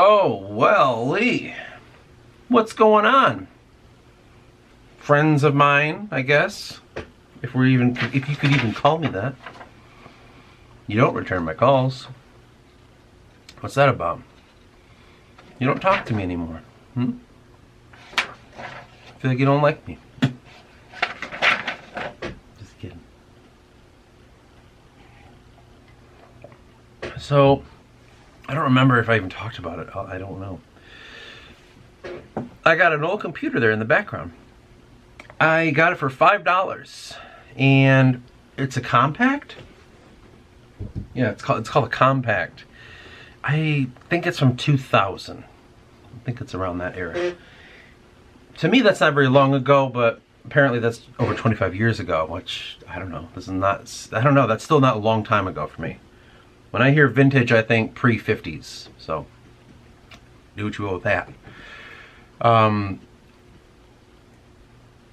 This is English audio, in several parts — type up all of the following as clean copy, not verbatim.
Oh, well, Lee, what's going on? Friends of mine, I guess. If you could even call me that. You don't return my calls. What's that about? You don't talk to me anymore. I feel like you don't like me. Just kidding. So, I don't remember if I even talked about it. I don't know. I got an old computer there in the background. I got it for $5, and it's a compact. Yeah, it's called a compact. I think it's from 2000. I think it's around that era. To me, that's not very long ago, but apparently that's over 25 years ago, which I don't know. I don't know. That's still not a long time ago for me. When I hear vintage, I think pre-50s. So do what you will with that. I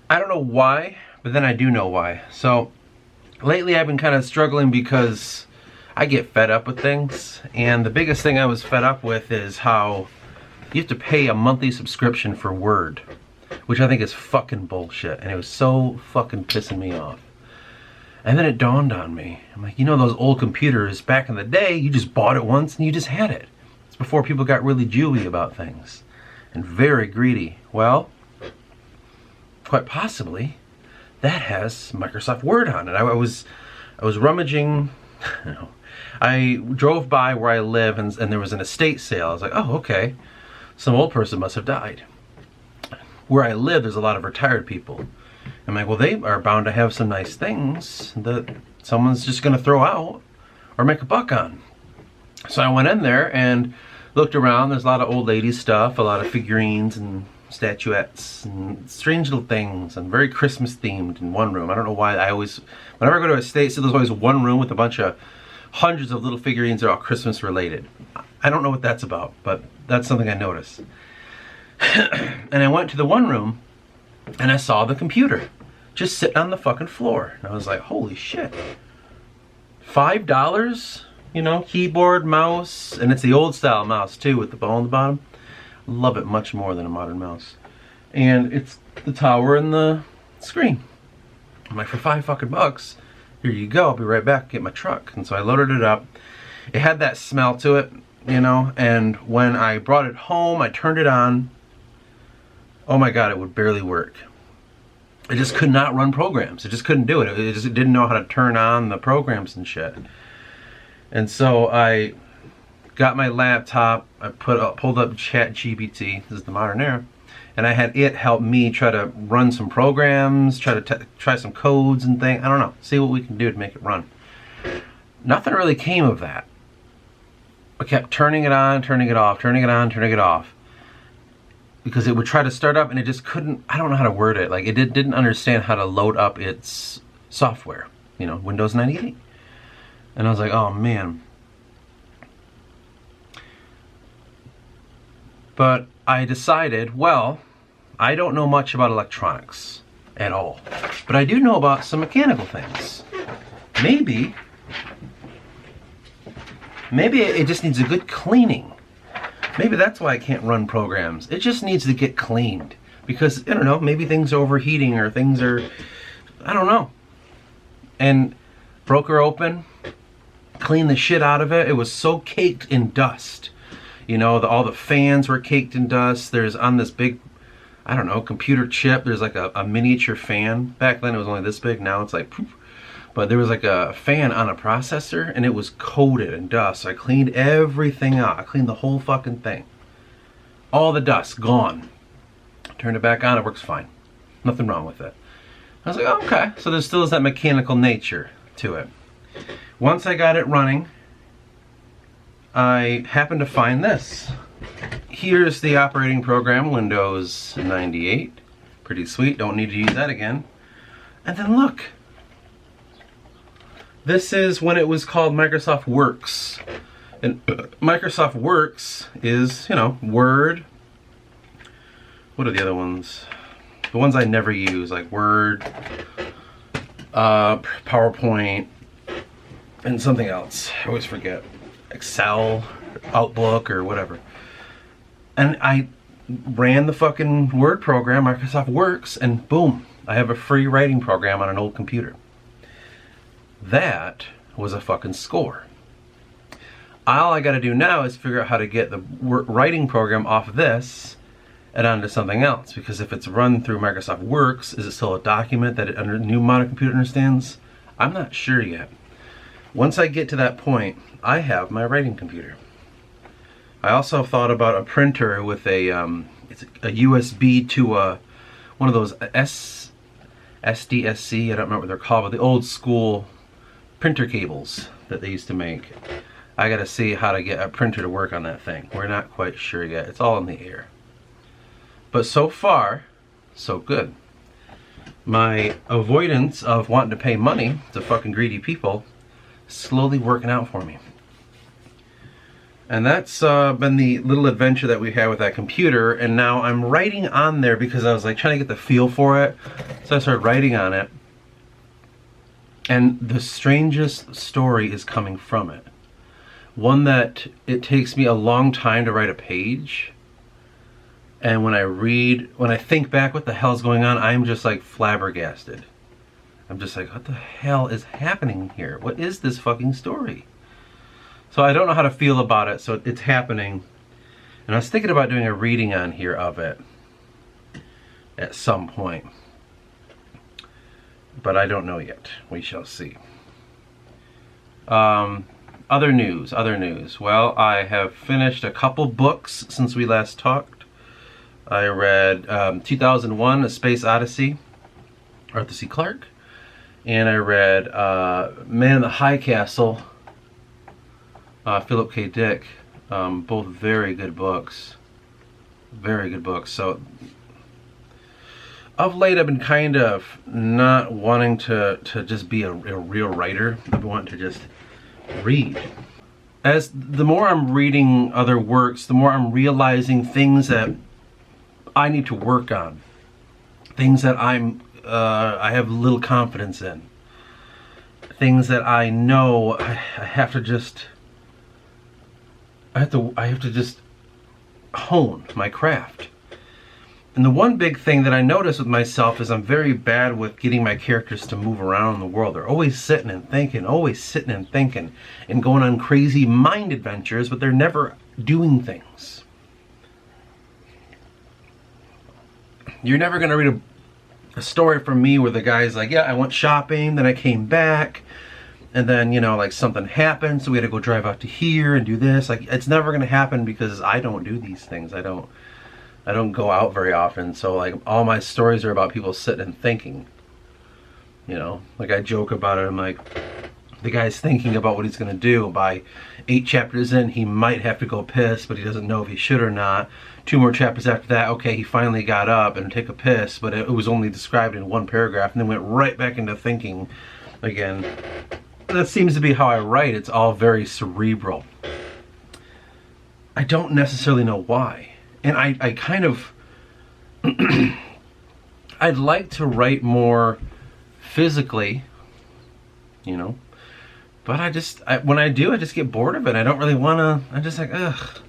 don't know why, but then I do know why. So lately I've been kind of struggling because I get fed up with things, and the biggest thing I was fed up with is how you have to pay a monthly subscription for Word, which I think is fucking bullshit, and it was so fucking pissing me off. And then it dawned on me. I'm like, you know, those old computers back in the day, you just bought it once and you just had it. It's before people got really Jewy about things and very greedy. Well, quite possibly that has Microsoft Word on it. I was rummaging. I drove by where I live, and there was an estate sale. I was like, oh, okay, some old person must have died. Where I live, there's a lot of retired people. I'm like, well, they are bound to have some nice things that someone's just going to throw out or make a buck on. So I went in there and looked around. There's a lot of old lady stuff, a lot of figurines and statuettes and strange little things, and very Christmas themed in one room. I don't know why whenever I go to a estate, so there's always one room with a bunch of hundreds of little figurines that are all Christmas related. I don't know what that's about, but that's something I noticed. And I went to the one room and I saw the computer just sitting on the fucking floor. And I was like, holy shit. $5, you know, keyboard, mouse, and it's the old style mouse too with the ball on the bottom. Love it much more than a modern mouse. And it's the tower and the screen. I'm like, for $5 here you go. I'll be right back, get my truck. And so I loaded it up. It had that smell to it, you know, and when I brought it home, I turned it on. Oh my God, it would barely work. It just could not run programs. It just couldn't do it. It just didn't know how to turn on the programs and shit. And so I got my laptop, I pulled up ChatGPT, this is the modern era, and I had it help me try to run some programs, try some codes and things. I don't know, see what we can do to make it run. Nothing really came of that. I kept turning it on, turning it off, turning it on, turning it off, because it would try to start up and it just couldn't. I don't know how to word it. Like, it didn't understand how to load up its software, you know, Windows 98. And I was like, oh man. But I decided, well, I don't know much about electronics at all, but I do know about some mechanical things. Maybe it just needs a good cleaning. Maybe that's why I can't run programs. It just needs to get cleaned. Because, I don't know, maybe things are overheating or things are, I don't know. And broke her open, cleaned the shit out of it. It was so caked in dust. You know, all the fans were caked in dust. There's on this big, I don't know, computer chip, there's like a miniature fan. Back then it was only this big, now it's like poof. But there was like a fan on a processor and it was coated in dust. So I cleaned everything out. I cleaned the whole fucking thing. All the dust, gone. Turned it back on, it works fine. Nothing wrong with it. I was like, oh, okay. So there still is that mechanical nature to it. Once I got it running, I happened to find this. Here's the operating program, Windows 98. Pretty sweet, don't need to use that again. And then look. This is when it was called Microsoft Works. And Microsoft Works is, you know, Word. What are the other ones? The ones I never use, like Word, PowerPoint, and something else. I always forget. Excel, Outlook, or whatever. And I ran the fucking Word program, Microsoft Works, and boom, I have a free writing program on an old computer. That was a fucking score. All I gotta do now is figure out how to get the writing program off of this and onto something else. Because if it's run through Microsoft Works, is it still a document that a new modern computer understands? I'm not sure yet. Once I get to that point, I have my writing computer. I also thought about a printer with it's a USB to one of those SDSC, I don't remember what they're called, but the old school printer cables that they used to make. I gotta see how to get a printer to work on that thing. We're not quite sure yet. It's all in the air. But so far, so good. My avoidance of wanting to pay money to fucking greedy people is slowly working out for me. And that's been the little adventure that we had with that computer. And now I'm writing on there because I was like trying to get the feel for it. So I started writing on it. And the strangest story is coming from it. One that it takes me a long time to write a page. And when I think back what the hell's going on, I'm just like flabbergasted. I'm just like, what the hell is happening here? What is this fucking story? So I don't know how to feel about it, so it's happening. And I was thinking about doing a reading on here of it at some point. But I don't know yet. We shall see. Other news. Well, I have finished a couple books since we last talked. I read 2001, A Space Odyssey, Arthur C. Clarke. And I read Man in the High Castle, Philip K. Dick. Both very good books. Very good books. So, of late I've been kind of not wanting to just be a real writer. I've been wanting to just read. As the more I'm reading other works, the more I'm realizing things that I need to work on. Things that I have little confidence in. Things that I know I have to just hone my craft. And the one big thing that I notice with myself is I'm very bad with getting my characters to move around the world. They're always sitting and thinking, and going on crazy mind adventures, but they're never doing things. You're never going to read a story from me where the guy's like, yeah, I went shopping, then I came back, and then, you know, like something happened, so we had to go drive out to here and do this. Like, it's never going to happen because I don't do these things. I don't go out very often, so like all my stories are about people sitting and thinking. You know, like I joke about it, I'm like, the guy's thinking about what he's gonna do. By 8 chapters in, he might have to go piss, but he doesn't know if he should or not. 2 more chapters after that, okay, he finally got up and take a piss, but it was only described in 1 paragraph, and then went right back into thinking again. That seems to be how I write. It's all very cerebral. I don't necessarily know why. And I kind of, I'd like to write more physically, you know, but when I do, I just get bored of it. I don't really want to, I'm just like, ugh.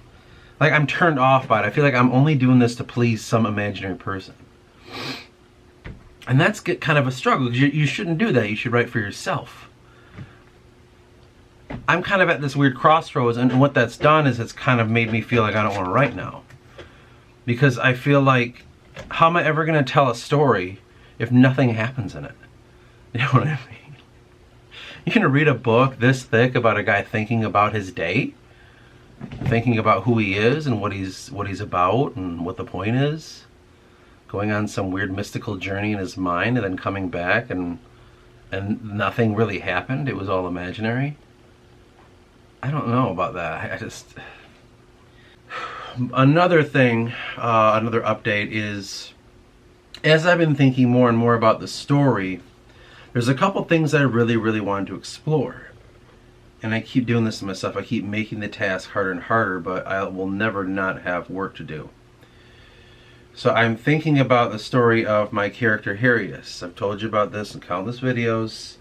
Like, I'm turned off by it. I feel like I'm only doing this to please some imaginary person. And that's kind of a struggle, because you shouldn't do that. You should write for yourself. I'm kind of at this weird crossroads, and what that's done is it's kind of made me feel like I don't want to write now. Because I feel like, how am I ever going to tell a story if nothing happens in it? You know what I mean? You're going to read a book this thick about a guy thinking about his day? Thinking about who he is and what he's about and what the point is? Going on some weird mystical journey in his mind and then coming back and nothing really happened? It was all imaginary? I don't know about that. I just... Another thing, another update is, as I've been thinking more and more about the story, there's a couple things I really wanted to explore. And I keep doing this to myself. I keep making the task harder and harder, but I will never not have work to do. So I'm thinking about the story of my character Harius. I've told you about this in countless videos.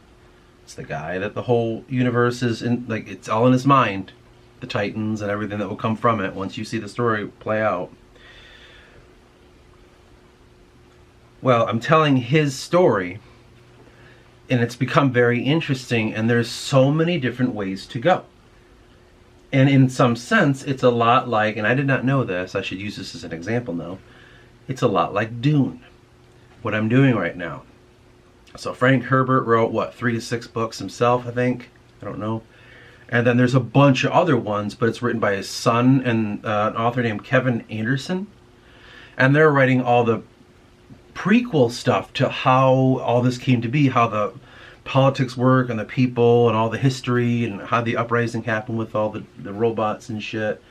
It's the guy that the whole universe is in, like, it's all in his mind. The Titans and everything that will come from it once you see the story play out. Well, I'm telling his story, and it's become very interesting, and there's so many different ways to go. And in some sense, it's a lot like, and I did not know this, I should use this as an example now, it's a lot like Dune, what I'm doing right now. So Frank Herbert wrote, what, 3 to 6 books himself, I think? I don't know. And then there's a bunch of other ones, but it's written by his son and an author named Kevin Anderson. And they're writing all the prequel stuff to how all this came to be, how the politics work and the people and all the history and how the uprising happened with all the robots and shit.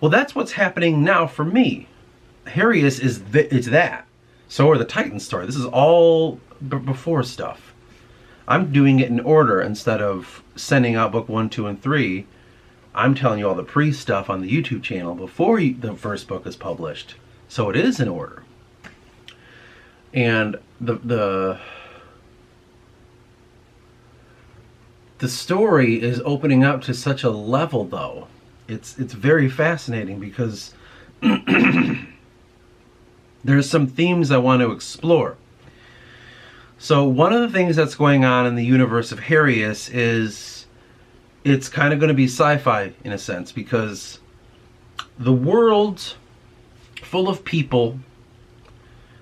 Well, that's what's happening now for me. Harrius is that. So are the Titan story. This is all before stuff. I'm doing it in order instead of sending out book 1, 2, and 3. I'm telling you all the pre-stuff on the YouTube channel before the first book is published. So it is in order. And the story is opening up to such a level, though. It's very fascinating because there's some themes I want to explore. So one of the things that's going on in the universe of Harrius is it's kind of going to be sci-fi in a sense, because the world full of people,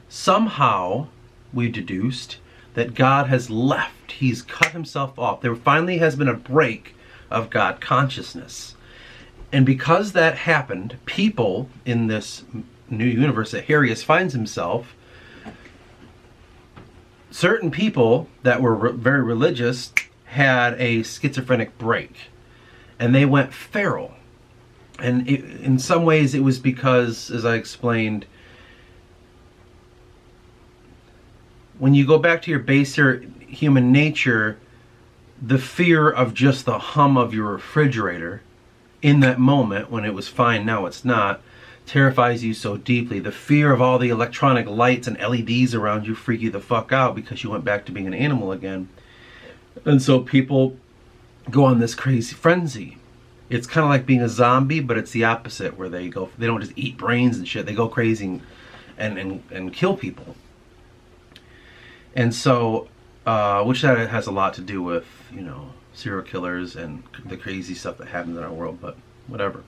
somehow we deduced that God has left. He's cut himself off. There finally has been a break of God consciousness. And because that happened, people in this new universe that Harrius finds himself, certain people that were very religious had a schizophrenic break. And they went feral. And in some ways it was because, as I explained, when you go back to your baser human nature, the fear of just the hum of your refrigerator in that moment when it was fine, now it's not, terrifies you so deeply. The fear of all the electronic lights and LEDs around you freak you the fuck out because you went back to being an animal again. And so people go on this crazy frenzy. It's kind of like being a zombie, but it's the opposite, where they don't just eat brains and shit, they go crazy and kill people. And so, which that has a lot to do with, you know, serial killers and the crazy stuff that happens in our world, but whatever.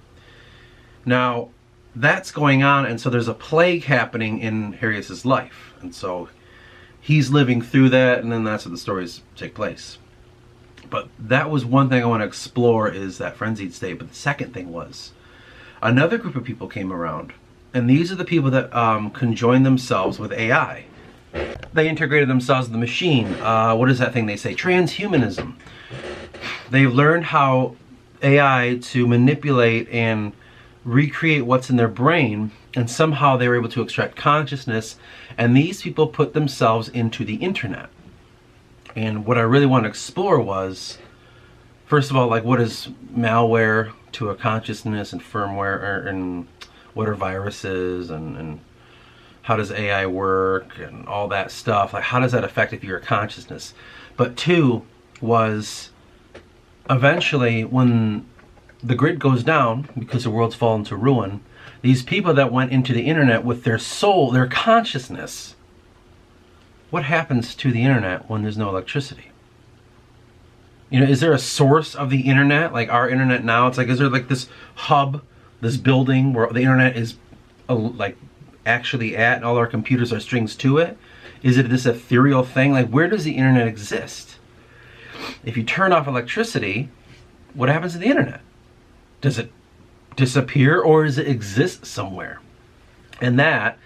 Now, that's going on, and so there's a plague happening in Harrius's life. And so he's living through that, and then that's where the stories take place. But that was one thing I want to explore, is that frenzied state. But the second thing was, another group of people came around, and these are the people that conjoined themselves with AI. They integrated themselves with the machine. What is that thing they say? Transhumanism. They've learned how AI to manipulate and recreate what's in their brain, and somehow they were able to extract consciousness, and these people put themselves into the internet. And what I really want to explore was, first of all, like, what is malware to a consciousness, and firmware, and what are viruses, and how does AI work, and all that stuff. Like, how does that affect if you're a consciousness? But two was, eventually, when the grid goes down because the world's fallen to ruin, these people that went into the internet with their soul, their consciousness, what happens to the internet when there's no electricity? You know, is there a source of the internet, like our internet now? It's like, is there like this hub, this building where the internet is like actually at, and all our computers are strings to it? Is it this ethereal thing? Like, where does the internet exist? If you turn off electricity, what happens to the internet? Does it disappear, or does it exist somewhere? And that,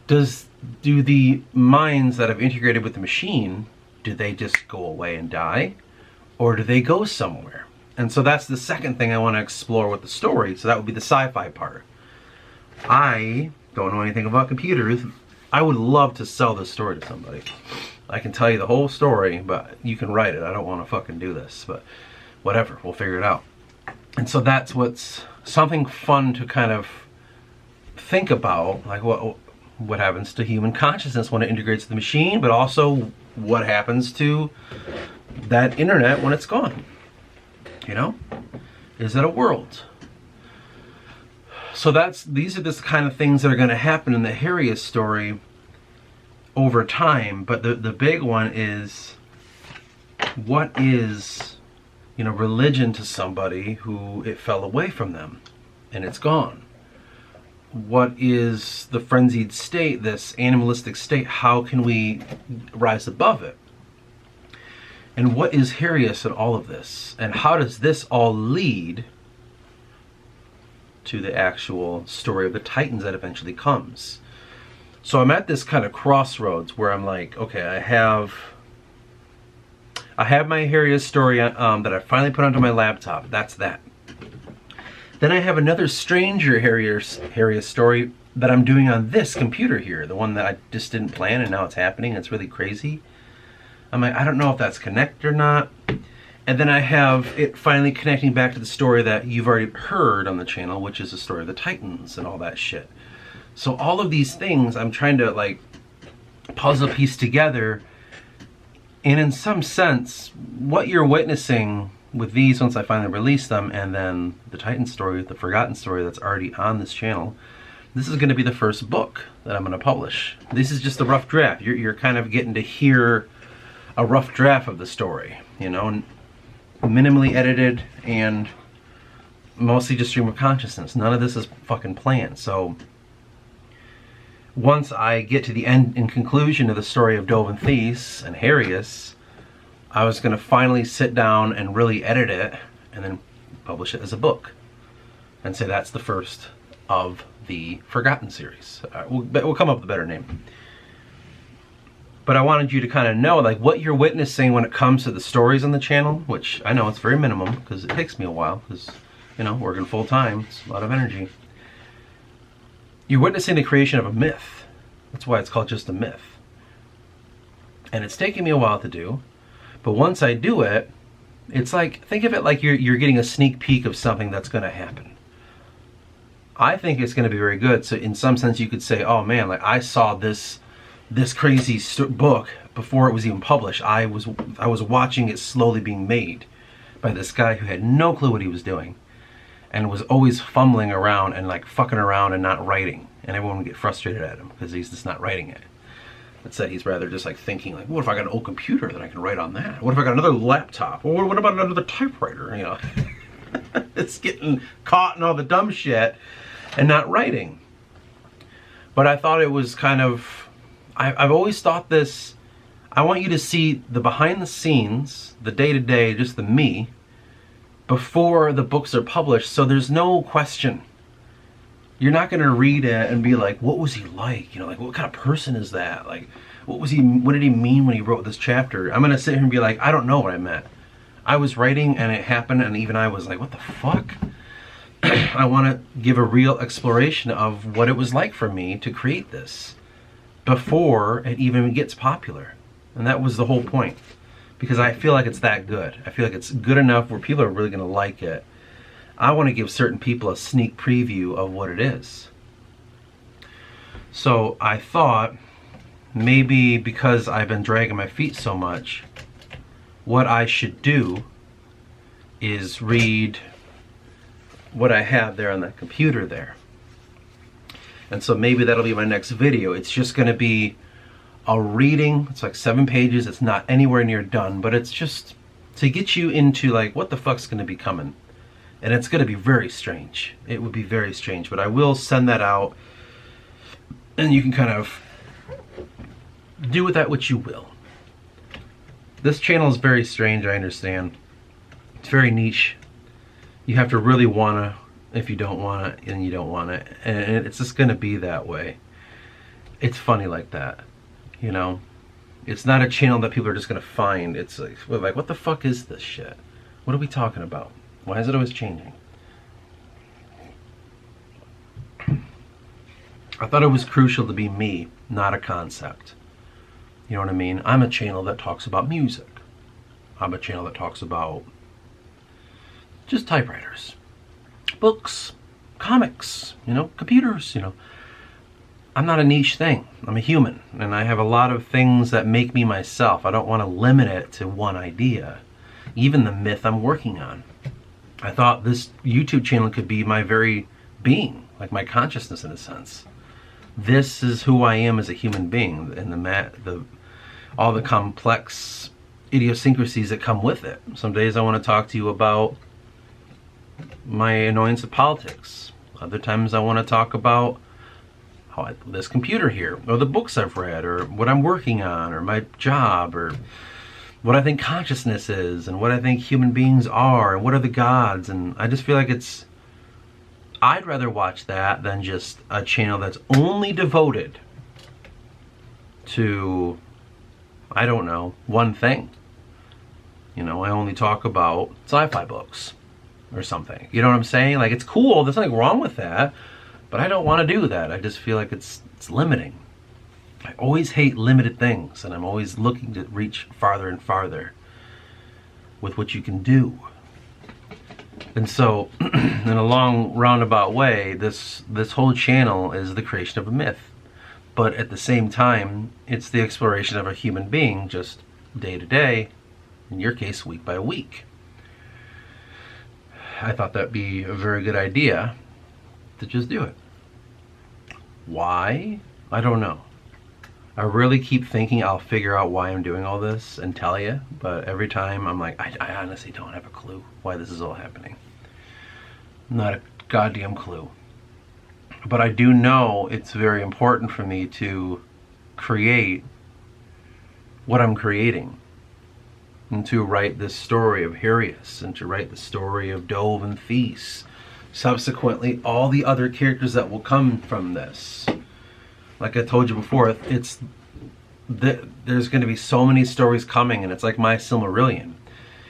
do the minds that have integrated with the machine, do they just go away and die? Or do they go somewhere? And so that's the second thing I want to explore with the story. So that would be the sci-fi part. I don't know anything about computers. I would love to sell this story to somebody. I can tell you the whole story, but you can write it. I don't want to fucking do this, but whatever, we'll figure it out. And so that's what's something fun to kind of think about, like what happens to human consciousness when it integrates with the machine, but also what happens to that internet when it's gone. You know? Is it a world? So these are the kind of things that are going to happen in the Harrius story. over time, but the big one is, what is, you know, religion to somebody who it fell away from them and it's gone? What is the frenzied state, this animalistic state? How can we rise above it? And what is Harius in all of this? And how does this all lead to the actual story of the Titans that eventually comes? So I'm at this kind of crossroads where I'm like, okay, I have my Harius story that I finally put onto my laptop. That's that. Then I have another stranger Harius story that I'm doing on this computer here, the one that I just didn't plan and now it's happening. It's really crazy. I'm like, I don't know if that's connected or not. And then I have it finally connecting back to the story that you've already heard on the channel, which is the story of the Titans and all that shit. So all of these things I'm trying to like puzzle piece together. And in some sense, what you're witnessing with these, once I finally release them, and then the Titan story, the Forgotten story that's already on this channel, this is going to be the first book that I'm going to publish. This is just a rough draft. You're kind of getting to hear a rough draft of the story, you know, minimally edited and mostly just stream of consciousness. None of this is fucking planned. So once I get to the end and conclusion of the story of Dovin Thies and Harius, I was going to finally sit down and really edit it and then publish it as a book and say that's the first of the Forgotten series. We'll come up with a better name. But I wanted you to kind of know like what you're witnessing when it comes to the stories on the channel, which I know it's very minimum because it takes me a while because, you know, working full time, it's a lot of energy. You're witnessing the creation of a myth. That's why it's called just a myth. And it's taking me a while to do, but once I do it, it's like, think of it like you're getting a sneak peek of something that's going to happen. I think it's going to be very good. So in some sense you could say, oh man, like I saw this crazy book before it was even published. I was watching it slowly being made by this guy who had no clue what he was doing and was always fumbling around and like fucking around and not writing, and everyone would get frustrated at him because he's just not writing it. Instead he's rather just like thinking like, what if I got an old computer that I can write on that? What if I got another laptop? Or what about another typewriter, you know? It's getting caught in all the dumb shit and not writing. But I thought it was kind of, I've always thought this, I want you to see the behind the scenes, the day-to-day, just the me, before the books are published, so there's no question. You're not going to read it and be like, what was he like? You know, like, what kind of person is that? Like, what did he mean when he wrote this chapter? I'm going to sit here and be like, I don't know what I meant. I was writing and it happened and even I was like, what the fuck? I want to give a real exploration of what it was like for me to create this before it even gets popular. And that was the whole point. Because I feel like it's that good. I feel like it's good enough where people are really going to like it. I want to give certain people a sneak preview of what it is. So I thought maybe because I've been dragging my feet so much, what I should do is read what I have there on the computer there. And so maybe that'll be my next video. It's just going to be a reading. It's like 7 pages. It's not anywhere near done, but it's just to get you into like what the fuck's going to be coming. And it's going to be very strange. It would be very strange, but I will send that out and you can kind of do with that what you will. This channel is very strange, I understand. It's very niche. You have to really wanna. If you don't want it, then you don't want it. And it's just gonna be that way. It's funny like that, you know? It's not a channel that people are just gonna find. It's like, what the fuck is this shit? What are we talking about? Why is it always changing? I thought it was crucial to be me, not a concept. You know what I mean? I'm a channel that talks about music. I'm a channel that talks about just typewriters, books, comics, you know, computers, you know. I'm not a niche thing. I'm a human, and I have a lot of things that make me myself. I don't want to limit it to one idea, even the myth I'm working on. I thought this YouTube channel could be my very being, like my consciousness in a sense. this is who I am as a human being, and all the complex idiosyncrasies that come with it. Some days I want to talk to you about my annoyance of politics. Other times I want to talk about this computer here, or the books I've read, or what I'm working on, or my job, or what I think consciousness is, and what I think human beings are, and what are the gods. And I just feel like I'd rather watch that than just a channel that's only devoted to, I don't know, one thing. You know, I only talk about sci-fi books or something. You know what I'm saying? Like, it's cool, there's nothing wrong with that, but I don't want to do that. I just feel like it's limiting. I always hate limited things, and I'm always looking to reach farther and farther with what you can do. And so, in a long roundabout way, this whole channel is the creation of a myth. But at the same time, it's the exploration of a human being, just day to day, in your case, week by week. I thought that'd be a very good idea to just do it. Why? I don't know. I really keep thinking I'll figure out why I'm doing all this and tell you, but every time I'm like, I honestly don't have a clue why this is all happening. Not a goddamn clue. But I do know it's very important for me to create what I'm creating, and to write this story of Herius, and to write the story of Dove and Thies. Subsequently, all the other characters that will come from this. Like I told you before, there's going to be so many stories coming, and it's like my Silmarillion.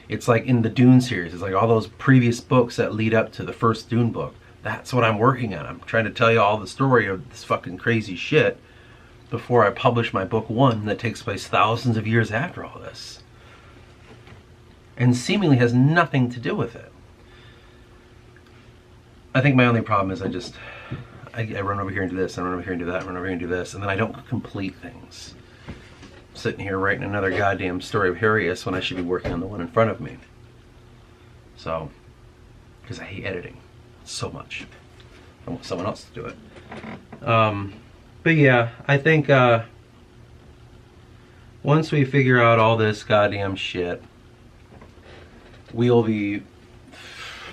It's like in the Dune series. It's like all those previous books that lead up to the first Dune book. That's what I'm working on. I'm trying to tell you all the story of this fucking crazy shit before I publish my book 1 that takes place thousands of years after all this. And seemingly has nothing to do with it. I think my only problem is I run over here and do this, I run over here and do that, I run over here and do this, and then I don't complete things. I'm sitting here writing another goddamn story of Herius when I should be working on the one in front of me. So, because I hate editing so much. I want someone else to do it. But yeah, I think once we figure out all this goddamn shit, we'll be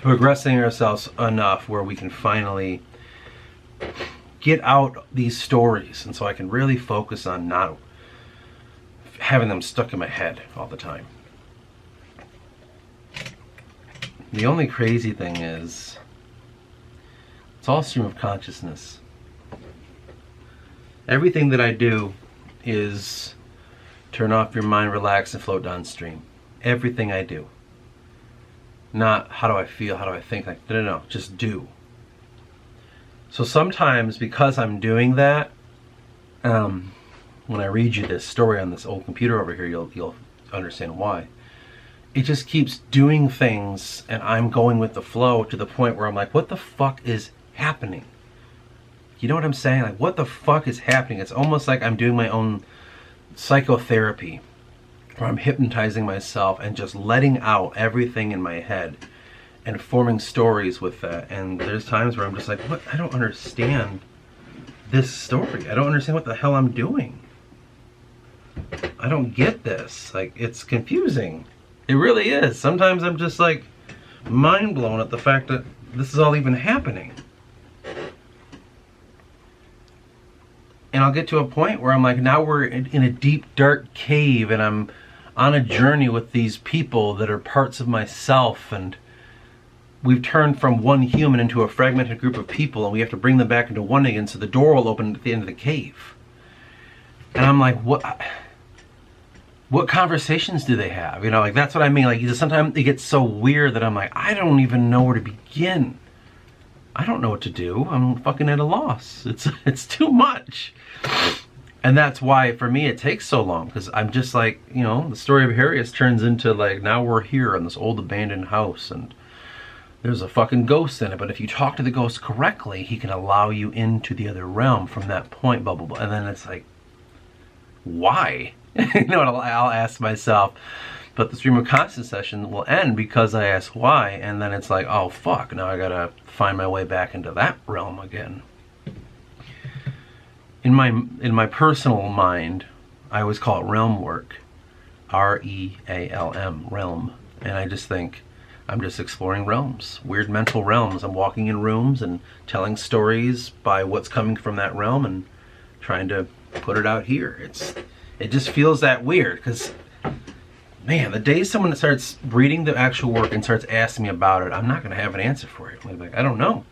progressing ourselves enough where we can finally get out these stories, and so I can really focus on not having them stuck in my head all the time. The only crazy thing is, it's all stream of consciousness. Everything that I do is turn off your mind, relax, and float downstream. Everything I do. Not how do I feel, how do I think, like, no, just do. So sometimes, because I'm doing that, when I read you this story on this old computer over here, you'll understand why. It just keeps doing things, and I'm going with the flow to the point where I'm like, what the fuck is happening? You know what I'm saying? Like, what the fuck is happening? It's almost like I'm doing my own psychotherapy, where I'm hypnotizing myself and just letting out everything in my head and forming stories with that. And there's times where I'm just like, what? I don't understand this story. I don't understand what the hell I'm doing. I don't get this. Like, it's confusing. It really is. Sometimes I'm just like mind blown at the fact that this is all even happening. And I'll get to a point where I'm like, now we're in a deep, dark cave, and I'm on a journey with these people that are parts of myself, and we've turned from one human into a fragmented group of people, and we have to bring them back into one again, so the door will open at the end of the cave. And I'm like, what conversations do they have? You know, like, that's what I mean. Like, sometimes it gets so weird that I'm like, I don't even know where to begin. I don't know what to do. I'm fucking at a loss. It's too much. And that's why, for me, it takes so long, because I'm just like, you know, the story of Herius turns into, like, now we're here in this old abandoned house, and there's a fucking ghost in it, but if you talk to the ghost correctly, he can allow you into the other realm from that point, blah, blah, blah. And then it's like, why? You know what I'll ask myself. But the stream of consciousness session will end because I ask why, and then it's like, oh fuck, now I gotta find my way back into that realm again. in my personal mind, I always call it realm work. R-E-A-L-M, realm. And I just think I'm just exploring realms, weird mental realms. I'm walking in rooms and telling stories by what's coming from that realm and trying to put it out here. It just feels that weird because, man, the day someone starts reading the actual work and starts asking me about it, I'm not going to have an answer for it. Like, I don't know.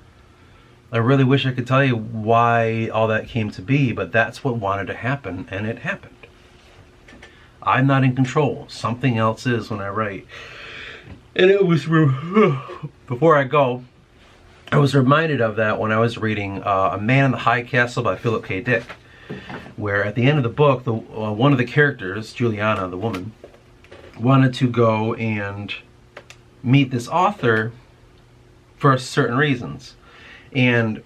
I really wish I could tell you why all that came to be, but that's what wanted to happen, and it happened. I'm not in control. Something else is when I write. And it was, before I go, I was reminded of that when I was reading A Man in the High Castle by Philip K. Dick, where at the end of the book, one of the characters, Juliana, the woman, wanted to go and meet this author for certain reasons. And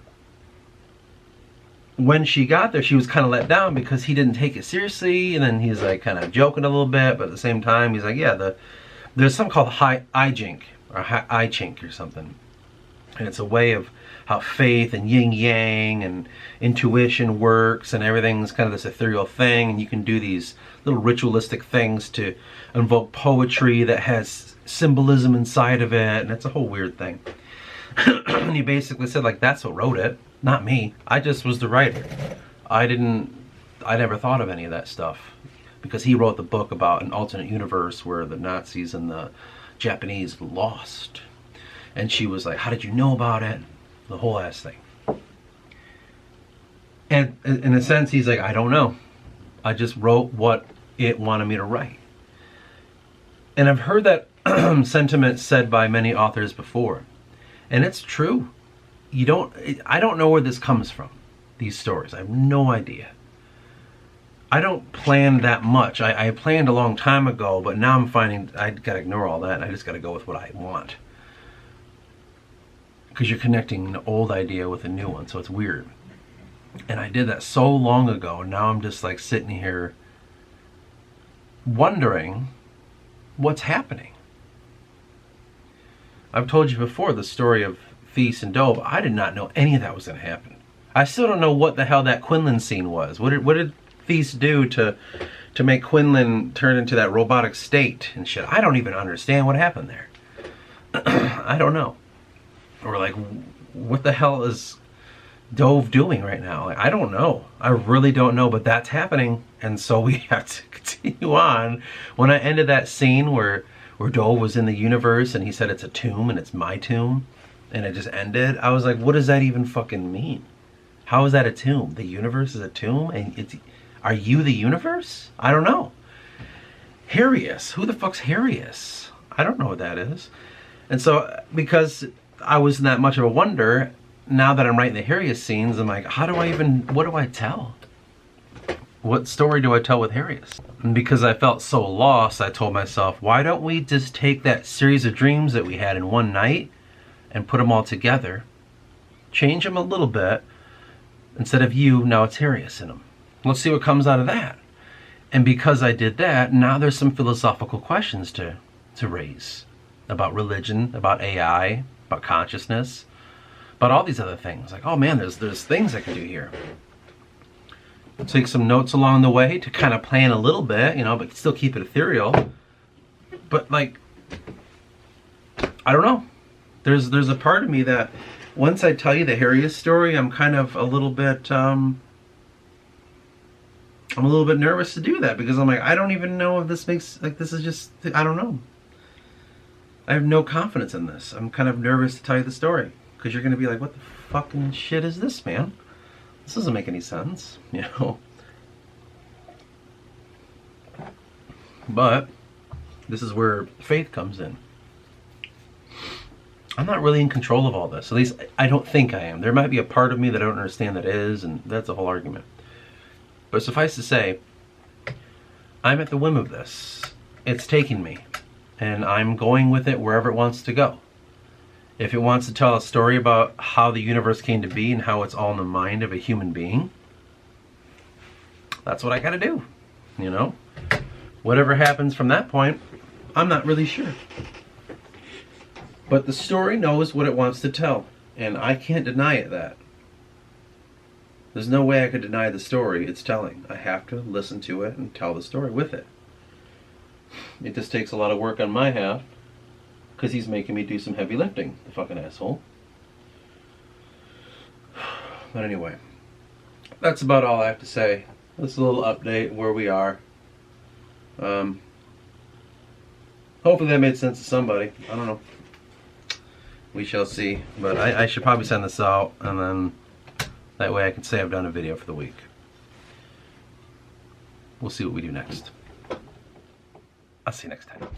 when she got there, she was kind of let down because he didn't take it seriously, and then he's like kind of joking a little bit, but at the same time he's like, yeah, there's something called I Ching or something, and it's a way of how faith and yin yang and intuition works, and everything's kind of this ethereal thing, and you can do these little ritualistic things to invoke poetry that has symbolism inside of it, and it's a whole weird thing. And he basically said, like, that's what wrote it, not me. I just was the writer. I never thought of any of that stuff, because he wrote the book about an alternate universe where the Nazis and the Japanese lost. And she was like, how did you know about it? The whole ass thing. And in a sense, he's like, I don't know. I just wrote what it wanted me to write. And I've heard that sentiment said by many authors before. And it's true. I don't know where this comes from, these stories. I have no idea. I don't plan that much. I planned a long time ago, but now I'm finding I gotta ignore all that and I just gotta go with what I want. Because you're connecting an old idea with a new one, so it's weird. And I did that so long ago, now I'm just like sitting here wondering what's happening. I've told you before the story of Feast and Dove. I did not know any of that was going to happen. I still don't know what the hell that Quinlan scene was. What did Feast do to make Quinlan turn into that robotic state and shit? I don't even understand what happened there. I don't know. Or like, what the hell is Dove doing right now? Like, I don't know. I really don't know, but that's happening. And so we have to continue on. When I ended that scene where Dove was in the universe and he said it's a tomb and it's my tomb, and it just ended, I was like, what does that even fucking mean? How is that a tomb? The universe is a tomb? And are you the universe? I don't know. Harius. Who the fuck's Harius? I don't know what that is. And so, because I was in that much of a wonder, now that I'm writing the Harius scenes, I'm like, what do I tell? What story do I tell with Harius? And because I felt so lost, I told myself, why don't we just take that series of dreams that we had in one night and put them all together, change them a little bit, instead of you, now it's Harius in them. Let's see what comes out of that. And because I did that, now there's some philosophical questions to raise about religion, about AI, about consciousness, about all these other things. Like, oh man, there's things I can do here. Take some notes along the way to kind of plan a little bit, but still keep it ethereal. But like, I don't know. There's a part of me that once I tell you the Harius story, I'm kind of a little bit nervous to do that, because I'm like, I don't even know if this makes, like, this is just, I don't know. I have no confidence in this. I'm kind of nervous to tell you the story, because you're going to be like, what the fucking shit is this, man? This doesn't make any sense, But this is where faith comes in. I'm not really in control of all this. At least I don't think I am. There might be a part of me that I don't understand that is, and that's a whole argument. But suffice to say, I'm at the whim of this. It's taking me, and I'm going with it wherever it wants to go. If it wants to tell a story about how the universe came to be and how it's all in the mind of a human being, that's what I gotta do, Whatever happens from that point, I'm not really sure. But the story knows what it wants to tell, and I can't deny it that. There's no way I could deny the story it's telling. I have to listen to it and tell the story with it. It just takes a lot of work on my half, because he's making me do some heavy lifting, the fucking asshole. But anyway, that's about all I have to say. This is a little update where we are. Hopefully that made sense to somebody. I don't know. We shall see. But I should probably send this out, and then that way I can say I've done a video for the week. We'll see what we do next. I'll see you next time.